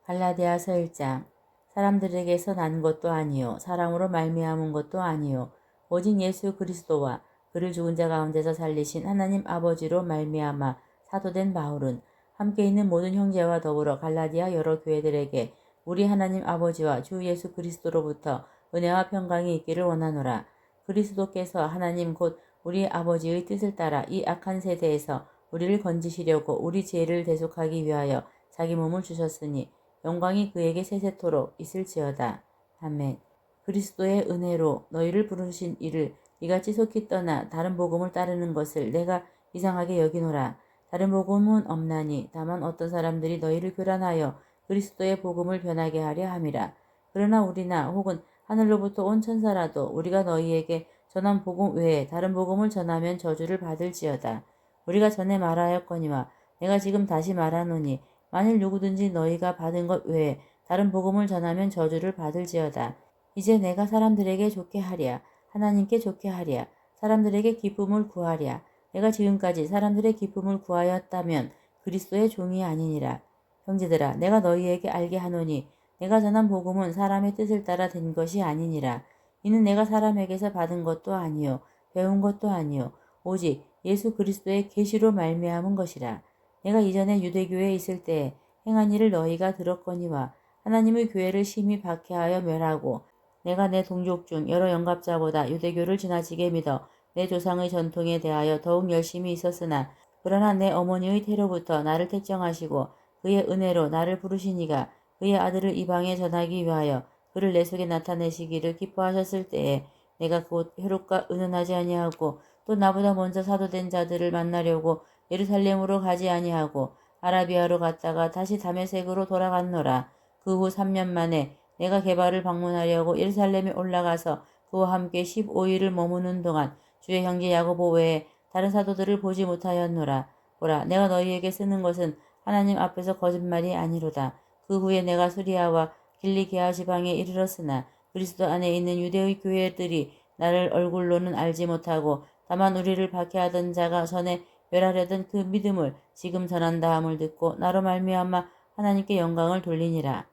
갈라디아서 1장. 사람들에게서 난 것도 아니요 사람으로 말미암은 것도 아니요 오직 예수 그리스도와 그를 죽은 자 가운데서 살리신 하나님 아버지로 말미암아 사도된 바울은 함께 있는 모든 형제와 더불어 갈라디아 여러 교회들에게 우리 하나님 아버지와 주 예수 그리스도로부터 은혜와 평강이 있기를 원하노라. 그리스도께서 하나님 곧 우리 아버지의 뜻을 따라 이 악한 세대에서 우리를 건지시려고 우리 죄를 대속하기 위하여 자기 몸을 주셨으니 영광이 그에게 세세토록 있을지어다. 아멘. 그리스도의 은혜로 너희를 부르신 이를 이같이 속히 떠나 다른 복음을 따르는 것을 내가 이상하게 여기노라. 다른 복음은 없나니 다만 어떤 사람들이 너희를 교란하여 그리스도의 복음을 변하게 하려 함이라. 그러나 우리나 혹은 하늘로부터 온 천사라도 우리가 너희에게 전한 복음 외에 다른 복음을 전하면 저주를 받을지어다. 우리가 전에 말하였거니와 내가 지금 다시 말하노니 만일 누구든지 너희가 받은 것 외에 다른 복음을 전하면 저주를 받을지어다. 이제 내가 사람들에게 좋게 하랴. 하나님께 좋게 하랴. 사람들에게 기쁨을 구하랴. 내가 지금까지 사람들의 기쁨을 구하였다면 그리스도의 종이 아니니라. 형제들아, 내가 너희에게 알게 하노니 내가 전한 복음은 사람의 뜻을 따라 된 것이 아니니라. 이는 내가 사람에게서 받은 것도 아니요 배운 것도 아니요 오직 예수 그리스도의 계시로 말미암은 것이라. 내가 이전에 유대교회에 있을 때 행한 일을 너희가 들었거니와 하나님의 교회를 심히 박해하여 멸하고 내가 내 동족 중 여러 영갑자보다 유대교를 지나치게 믿어 내 조상의 전통에 대하여 더욱 열심히 있었으나 그러나 내 어머니의 태로부터 나를 택정하시고 그의 은혜로 나를 부르시니가 그의 아들을 이방에 전하기 위하여 그를 내 속에 나타내시기를 기뻐하셨을 때에 내가 곧 혈육과 의논하지 아니하고 또 나보다 먼저 사도된 자들을 만나려고 예루살렘으로 가지 아니하고 아라비아로 갔다가 다시 다메섹으로 돌아갔노라. 그 후 3년 만에 내가 게바를 방문하려고 예루살렘에 올라가서 그와 함께 15일을 머무는 동안 주의 형제 야고보 외에 다른 사도들을 보지 못하였노라. 보라, 내가 너희에게 쓰는 것은 하나님 앞에서 거짓말이 아니로다. 그 후에 내가 수리아와 길리기아 지방에 이르렀으나 그리스도 안에 있는 유대의 교회들이 나를 얼굴로는 알지 못하고 다만 우리를 박해하던 자가 전에 멸하려던 그 믿음을 지금 전한다함을 듣고 나로 말미암아 하나님께 영광을 돌리니라.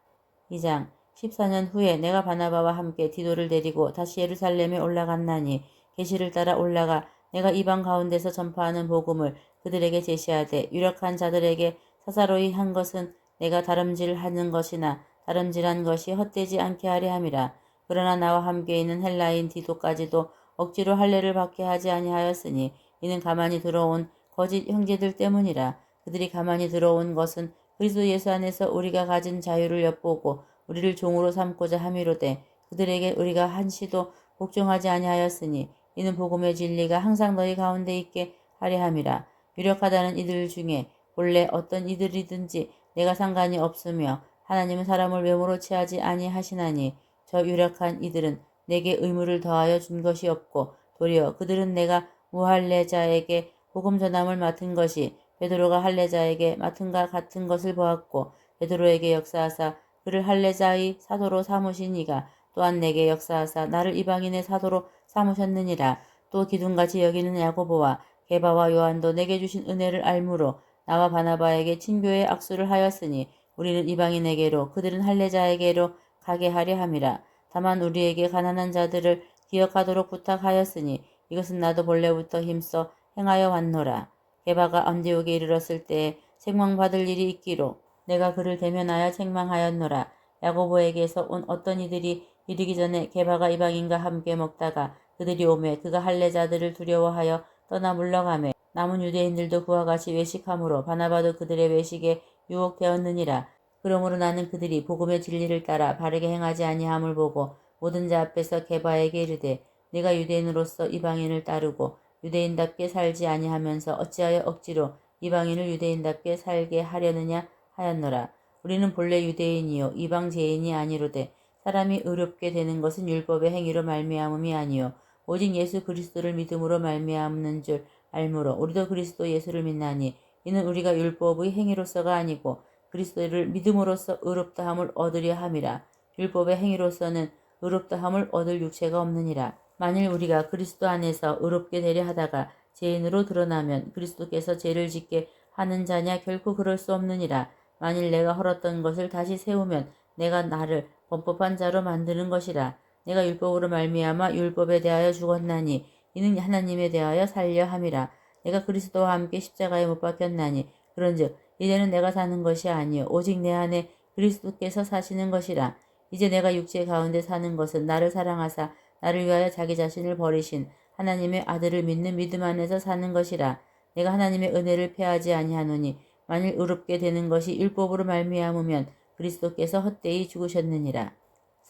2장. 14년 후에 내가 바나바와 함께 디도를 데리고 다시 예루살렘에 올라갔나니 계시를 따라 올라가 내가 이방 가운데서 전파하는 복음을 그들에게 제시하되 유력한 자들에게 사사로이 한 것은 내가 다름질하는 것이나 다름질한 것이 헛되지 않게 하려 함이라. 그러나 나와 함께 있는 헬라인 디도까지도 억지로 할례를 받게 하지 아니하였으니 이는 가만히 들어온 거짓 형제들 때문이라. 그들이 가만히 들어온 것은 그리스도 예수 안에서 우리가 가진 자유를 엿보고 우리를 종으로 삼고자 함이로되 그들에게 우리가 한시도 복종하지 아니하였으니 이는 복음의 진리가 항상 너희 가운데 있게 하려 함이라. 유력하다는 이들 중에 본래 어떤 이들이든지 내가 상관이 없으며 하나님은 사람을 외모로 취하지 아니하시나니 저 유력한 이들은 내게 의무를 더하여 준 것이 없고 도리어 그들은 내가 무할례자에게 복음 전함을 맡은 것이 베드로가 할례자에게 맡은가 같은 것을 보았고 베드로에게 역사하사 그를 할례자의 사도로 삼으신 이가 또한 내게 역사하사 나를 이방인의 사도로 삼으셨느니라. 또 기둥같이 여기는 야고보와 게바와 요한도 내게 주신 은혜를 알므로 나와 바나바에게 친교의 악수를 하였으니 우리는 이방인에게로 그들은 할례자에게로 가게 하려 함이라. 다만 우리에게 가난한 자들을 기억하도록 부탁하였으니 이것은 나도 본래부터 힘써 행하여 왔노라. 게바가 안디옥에 이르렀을 때에 책망받을 일이 있기로 내가 그를 대면하여 책망하였노라. 야고보에게서 온 어떤 이들이 이르기 전에 게바가 이방인과 함께 먹다가 그들이 오매 그가 할례자들을 두려워하여 떠나 물러가매 남은 유대인들도 그와 같이 외식함으로 바나바도 그들의 외식에 유혹되었느니라. 그러므로 나는 그들이 복음의 진리를 따라 바르게 행하지 아니함을 보고 모든 자 앞에서 게바에게 이르되 네가 유대인으로서 이방인을 따르고 유대인답게 살지 아니하면서 어찌하여 억지로 이방인을 유대인답게 살게 하려느냐 하였노라. 우리는 본래 유대인이요 이방 죄인이 아니로되 사람이 의롭게 되는 것은 율법의 행위로 말미암음이 아니요 오직 예수 그리스도를 믿음으로 말미암는 줄 알므로 우리도 그리스도 예수를 믿나니 이는 우리가 율법의 행위로서가 아니고 그리스도를 믿음으로써 의롭다함을 얻으려 함이라. 율법의 행위로서는 의롭다함을 얻을 육체가 없느니라. 만일 우리가 그리스도 안에서 의롭게 되려 하다가 죄인으로 드러나면 그리스도께서 죄를 짓게 하는 자냐 결코 그럴 수 없느니라. 만일 내가 헐었던 것을 다시 세우면 내가 나를 범법한 자로 만드는 것이라. 내가 율법으로 말미암아 율법에 대하여 죽었나니 이는 하나님에 대하여 살려 함이라. 내가 그리스도와 함께 십자가에 못 박혔나니 그런즉 이제는 내가 사는 것이 아니요 오직 내 안에 그리스도께서 사시는 것이라. 이제 내가 육체 가운데 사는 것은 나를 사랑하사 나를 위하여 자기 자신을 버리신 하나님의 아들을 믿는 믿음 안에서 사는 것이라. 내가 하나님의 은혜를 패하지 아니하노니 만일 의롭게 되는 것이 율법으로 말미암으면 그리스도께서 헛되이 죽으셨느니라.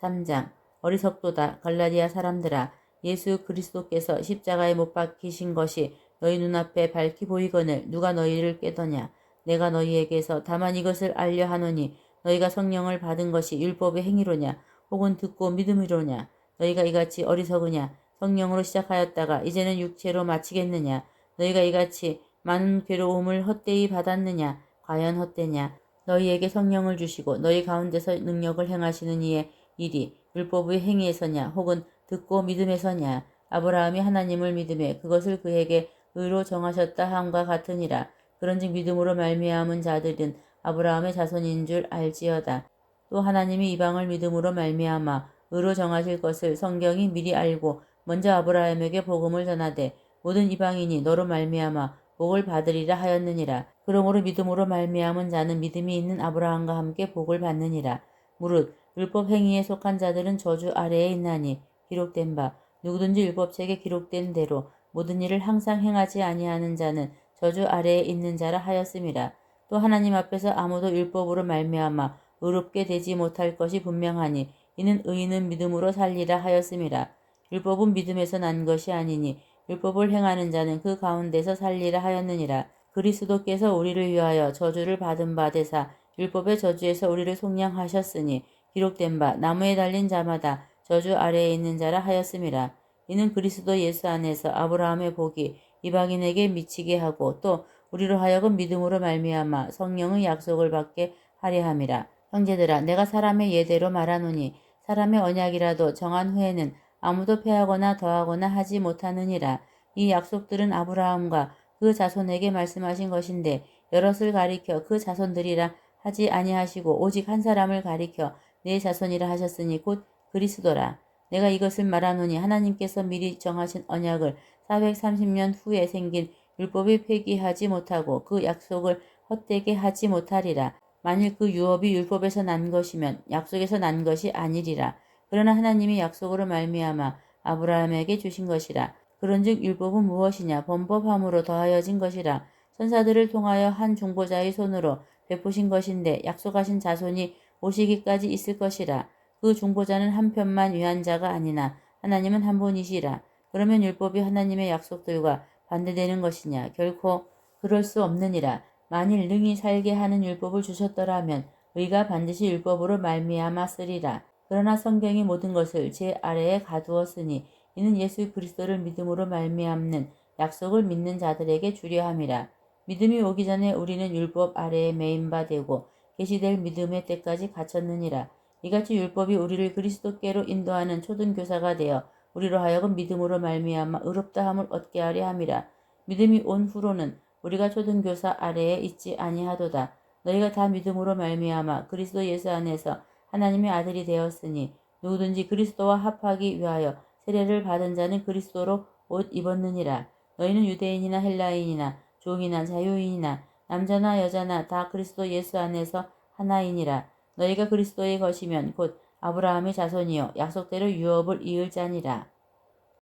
3장 어리석도다 갈라디아 사람들아 예수 그리스도께서 십자가에 못 박히신 것이 너희 눈앞에 밝히 보이거늘 누가 너희를 깨더냐. 내가 너희에게서 다만 이것을 알려 하노니 너희가 성령을 받은 것이 율법의 행위로냐 혹은 듣고 믿음이로냐. 너희가 이같이 어리석으냐. 성령으로 시작하였다가 이제는 육체로 마치겠느냐. 너희가 이같이 많은 괴로움을 헛되이 받았느냐. 과연 헛되냐. 너희에게 성령을 주시고 너희 가운데서 능력을 행하시는 이의 일이 율법의 행위에서냐 혹은 듣고 믿음에서냐. 아브라함이 하나님을 믿음에 그것을 그에게 의로 정하셨다 함과 같으니라. 그런즉 믿음으로 말미암은 자들은 아브라함의 자손인 줄 알지어다. 또 하나님이 이방을 믿음으로 말미암아 의로 정하실 것을 성경이 미리 알고 먼저 아브라함에게 복음을 전하되 모든 이방인이 너로 말미암아 복을 받으리라 하였느니라. 그러므로 믿음으로 말미암은 자는 믿음이 있는 아브라함과 함께 복을 받느니라. 무릇 율법 행위에 속한 자들은 저주 아래에 있나니 기록된 바 누구든지 율법책에 기록된 대로 모든 일을 항상 행하지 아니하는 자는 저주 아래에 있는 자라 하였음이라. 또 하나님 앞에서 아무도 율법으로 말미암아 의롭게 되지 못할 것이 분명하니 이는 의인은 믿음으로 살리라 하였음이라. 율법은 믿음에서 난 것이 아니니 율법을 행하는 자는 그 가운데서 살리라 하였느니라. 그리스도께서 우리를 위하여 저주를 받은 바 되사 율법의 저주에서 우리를 속량하셨으니 기록된 바 나무에 달린 자마다 저주 아래에 있는 자라 하였음이라. 이는 그리스도 예수 안에서 아브라함의 복이 이방인에게 미치게 하고 또 우리로 하여금 믿음으로 말미암아 성령의 약속을 받게 하려 함이라. 형제들아 내가 사람의 예대로 말하노니 사람의 언약이라도 정한 후에는 아무도 패하거나 더하거나 하지 못하느니라. 이 약속들은 아브라함과 그 자손에게 말씀하신 것인데 여럿을 가리켜 그 자손들이라 하지 아니하시고 오직 한 사람을 가리켜 내 자손이라 하셨으니 곧 그리스도라. 내가 이것을 말하노니 하나님께서 미리 정하신 언약을 430년 후에 생긴 율법이 폐기하지 못하고 그 약속을 헛되게 하지 못하리라. 만일 그 유업이 율법에서 난 것이면 약속에서 난 것이 아니리라. 그러나 하나님이 약속으로 말미암아 아브라함에게 주신 것이라. 그런즉 율법은 무엇이냐 범법함으로 더하여진 것이라. 천사들을 통하여 한 중보자의 손으로 베푸신 것인데 약속하신 자손이 오시기까지 있을 것이라. 그 중보자는 한 편만 위한 자가 아니나 하나님은 한 분이시라. 그러면 율법이 하나님의 약속들과 반대되는 것이냐 결코 그럴 수 없느니라. 만일 능히 살게 하는 율법을 주셨더라면 의가 반드시 율법으로 말미암아 쓰리라. 그러나 성경이 모든 것을 제 아래에 가두었으니 이는 예수 그리스도를 믿음으로 말미암는 약속을 믿는 자들에게 주려 함이라. 믿음이 오기 전에 우리는 율법 아래에 매인 바 되고 계시될 믿음의 때까지 갇혔느니라. 이같이 율법이 우리를 그리스도께로 인도하는 초등교사가 되어 우리로 하여금 믿음으로 말미암아 의롭다함을 얻게 하려 함이라. 믿음이 온 후로는 우리가 초등교사 아래에 있지 아니하도다. 너희가 다 믿음으로 말미암아 그리스도 예수 안에서 하나님의 아들이 되었으니 누구든지 그리스도와 합하기 위하여 세례를 받은 자는 그리스도로 옷 입었느니라. 너희는 유대인이나 헬라인이나 종이나 자유인이나 남자나 여자나 다 그리스도 예수 안에서 하나이니라. 너희가 그리스도의 것이면 곧 아브라함의 자손이요 약속대로 유업을 이을 자니라.